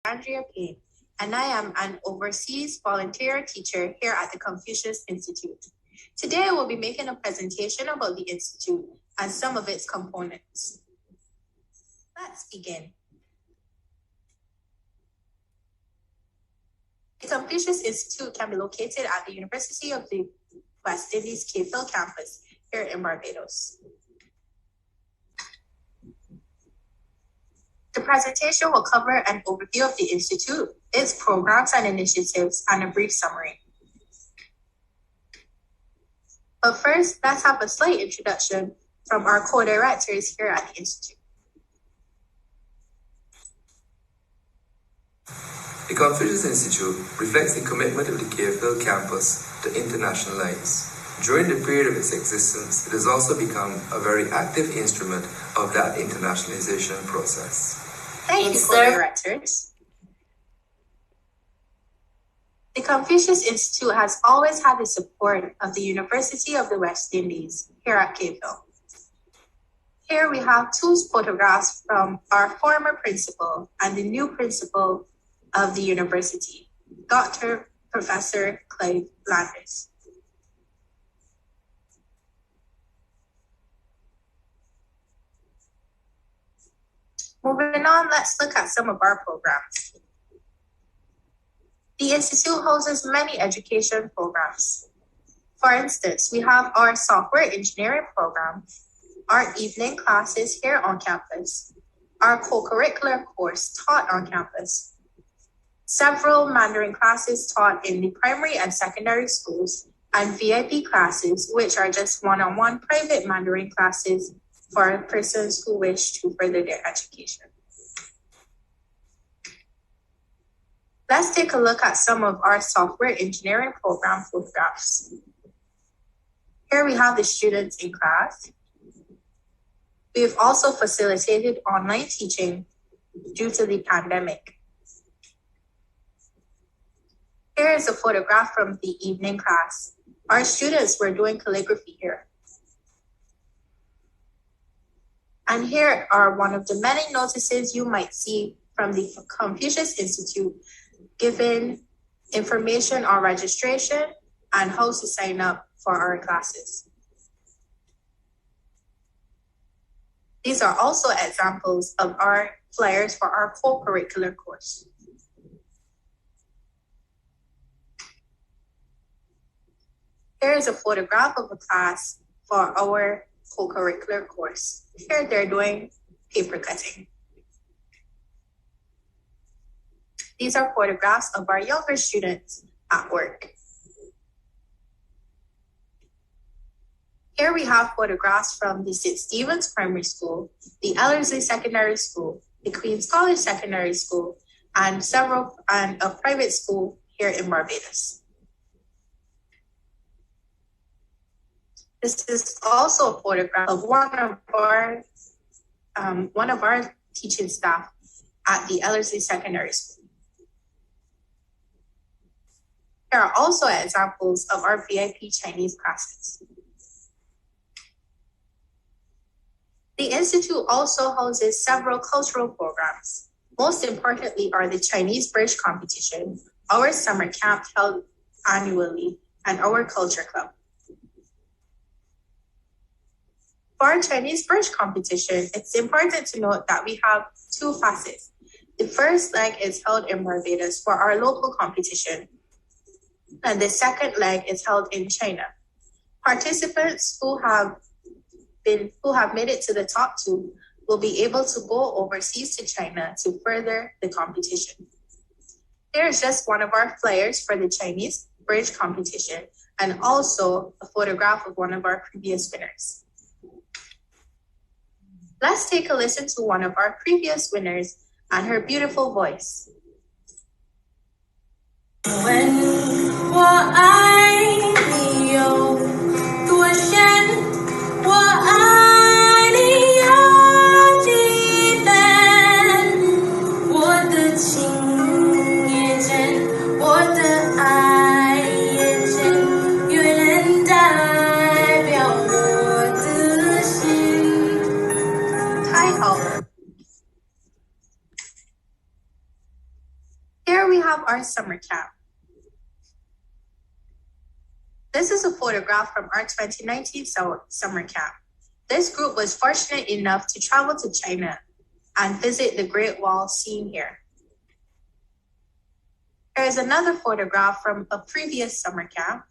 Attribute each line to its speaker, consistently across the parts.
Speaker 1: Andrea Payne, and I am an overseas volunteer teacher here at the Confucius Institute. Today, I will be making a presentation about the Institute and some of its components. Let's begin. The Confucius Institute can be located at the University of the West Indies-CH campus here in Barbados. The presentation will cover an overview of the Institute, its programs and initiatives, and a brief summary. But first, let's have a slight introduction from our co-directors here at the Institute.
Speaker 2: The Confucius Institute reflects the commitment of the KFL campus to internationalize. During the period of its existence, it has also become a very active instrument of that internationalization process.
Speaker 1: Thank you, co-directors. The Confucius Institute has always had the support of the University of the West Indies here at KFL. Here we have two photographs from our former principal and the new principal of the university, Dr. Professor Clive Landis. Moving on, let's look at some of our programs. The Institute houses many education programs. For instance, we have our software engineering program, our evening classes here on campus, our co-curricular course taught on campus, several Mandarin classes taught in the primary and secondary schools, and VIP classes, which are just one-on-one private Mandarin classes for persons who wish to further their education. Let's take a look at some of our software engineering program photographs. Here we have the students in class. We've also facilitated online teaching due to the pandemic. Here is a photograph from the evening class. Our students were doing calligraphy here. And here are one of the many notices you might see from the Confucius Institute giving information on registration and how to sign up for our classes. These are also examples of our flyers for our co-curricular course. Here is a photograph of a class for our co-curricular course. Here they're doing paper cutting. These are photographs of our younger students at work. Here we have photographs from the St. Stephen's Primary School, the Ellerslie Secondary School, the Queen's College Secondary School, and a private school here in Barbados. This is also a photograph of one of our teaching staff at the Ellerslie Secondary School. There are also examples of our VIP Chinese classes. The Institute also houses several cultural programs. Most importantly are the Chinese Bridge Competition, our summer camp held annually, and our culture club. For our Chinese Bridge Competition, it's important to note that we have two facets. The first leg is held in Barbados for our local competition, and the second leg is held in China. Participants who have made it to the top two will be able to go overseas to China to further the competition. Here is just one of our flyers for the Chinese Bridge Competition and also a photograph of one of our previous winners. Let's take a listen to one of our previous winners and her beautiful voice.
Speaker 3: 问我爱你有多深，我爱你有几分，我的情也真，我的爱也真，有人代表我的心。
Speaker 1: 太好了。we have our summer camp. This is a photograph from our 2019 summer camp. This group was fortunate enough to travel to China and visit the Great Wall seen here. Here is another photograph from a previous summer camp.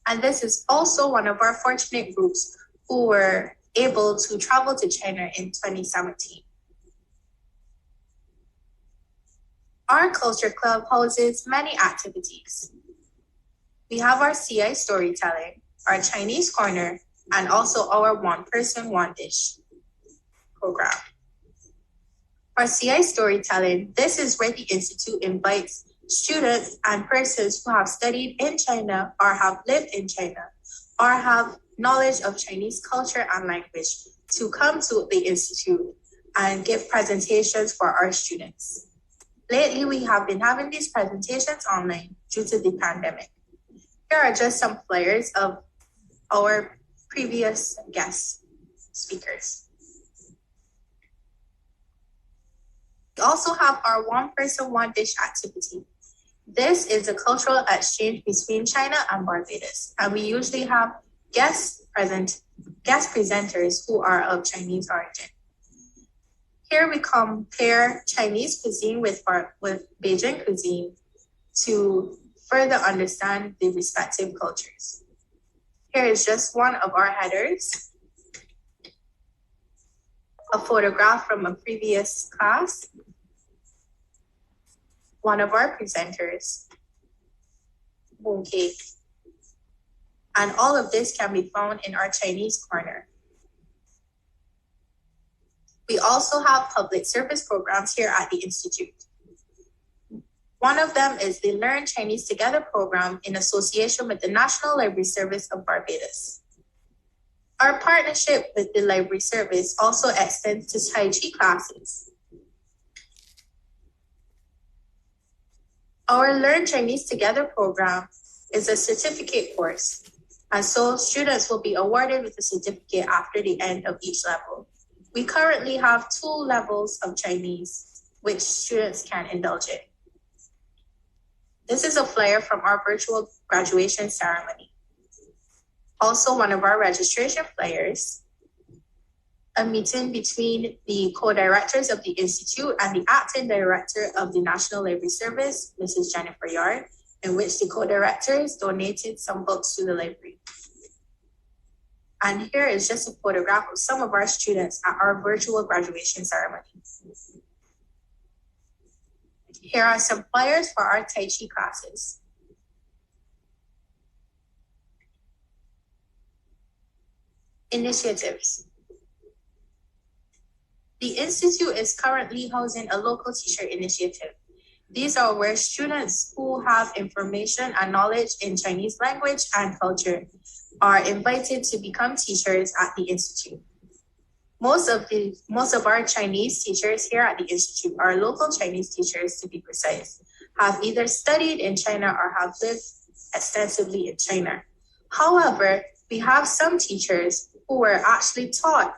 Speaker 1: And this is also one of our fortunate groups who were able to travel to China in 2017. Our culture club houses many activities. We have our CI storytelling, our Chinese corner, and also our one person, one dish program. Our CI storytelling, this is where the Institute invites students and persons who have studied in China or have lived in China or have knowledge of Chinese culture and language to come to the Institute and give presentations for our students. Lately, we have been having these presentations online due to the pandemic. Here are just some flyers of our previous guest speakers. We also have our one person, one dish activity. This is a cultural exchange between China and Barbados, and we usually have guest presenters who are of Chinese origin. Here we compare Chinese cuisine with Beijing cuisine to further understand the respective cultures. Here is just one of our headers, a photograph from a previous class, one of our presenters, mooncake. And all of this can be found in our Chinese corner. We also have public service programs here at the Institute. One of them is the Learn Chinese Together program in association with the National Library Service of Barbados. Our partnership with the Library Service also extends to Tai Chi classes. Our Learn Chinese Together program is a certificate course, and so students will be awarded with a certificate after the end of each level. We currently have 2 levels of Chinese, which students can indulge in. This is a flyer from our virtual graduation ceremony. Also, one of our registration flyers, a meeting between the co-directors of the Institute and the acting director of the National Library Service, Mrs. Jennifer Yard, in which the co-directors donated some books to the library. And here is just a photograph of some of our students at our virtual graduation ceremony. Here are some flyers for our Tai Chi classes. Initiatives. The Institute is currently housing a local teacher initiative. These are where students who have information and knowledge in Chinese language and culture are invited to become teachers at the Institute. Most of our Chinese teachers here at the Institute, our local Chinese teachers to be precise, have either studied in China or have lived extensively in China. However, we have some teachers who were actually taught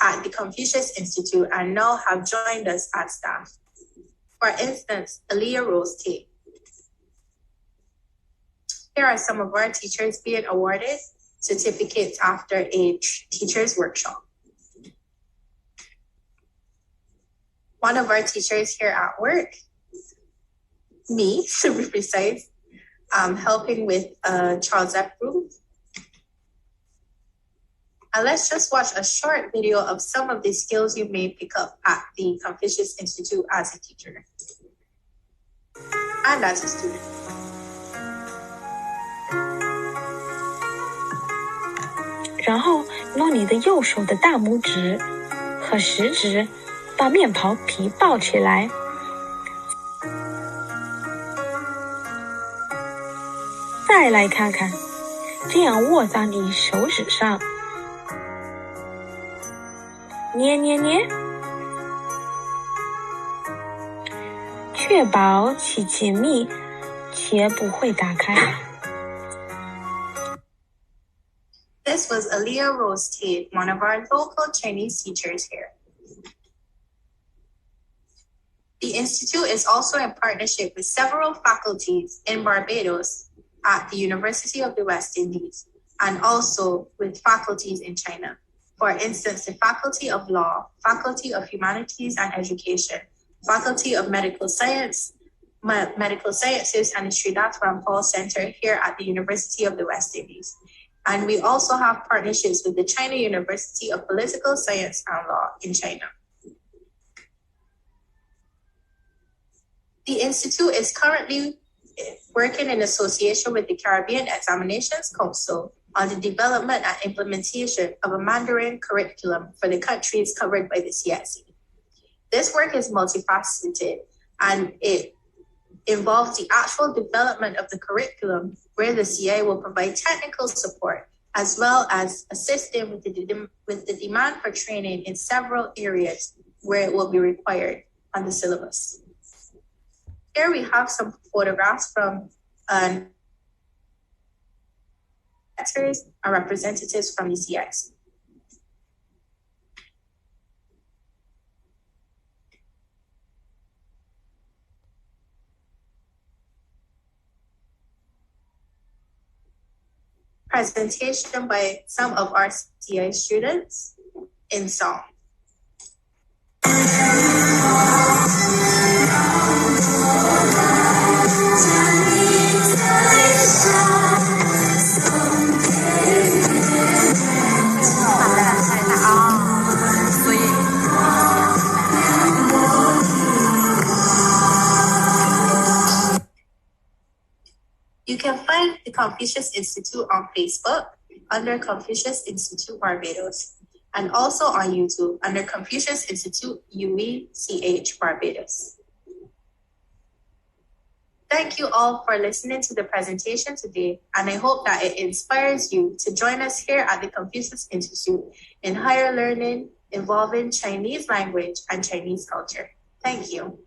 Speaker 1: at the Confucius Institute and now have joined us as staff. For instance, Aaliyah Rose Tate. Here are some of our teachers being awarded certificates after a teacher's workshop. One of our teachers here at work, me, to be precise, helping with a Charles F. group. And let's just watch a short video of some of the skills you may pick up at the Confucius Institute as a teacher and as a student.
Speaker 3: 然后用你的右手的大拇指和食指把面包皮抱起来，再来看看，这样握在你手指上，捏捏捏，确保其紧密且不会打开。
Speaker 1: This was Aaliyah Rose Tate, one of our local Chinese teachers here. Institute is also in partnership with several faculties in Barbados at the University of the West Indies and also with faculties in China. For instance, the Faculty of Law, Faculty of Humanities and Education, Faculty of Medical Sciences, and the Srinath Rampal Center here at the University of the West Indies. And we also have partnerships with the China University of Political Science and Law in China. The Institute is currently working in association with the Caribbean Examinations Council on the development and implementation of a Mandarin curriculum for the countries covered by the CXC. This work is multifaceted and it involves the actual development of the curriculum where the CA will provide technical support as well as assist them with the demand for training in several areas where it will be required on the syllabus. Here we have some photographs from actors and representatives from the CX. Presentation by some of our CI students in song. You can find the Confucius Institute on Facebook under Confucius Institute Barbados and also on YouTube under Confucius Institute UWI-CH Barbados. Thank you all for listening to the presentation today, and I hope that it inspires you to join us here at the Confucius Institute in higher learning involving Chinese language and Chinese culture. Thank you.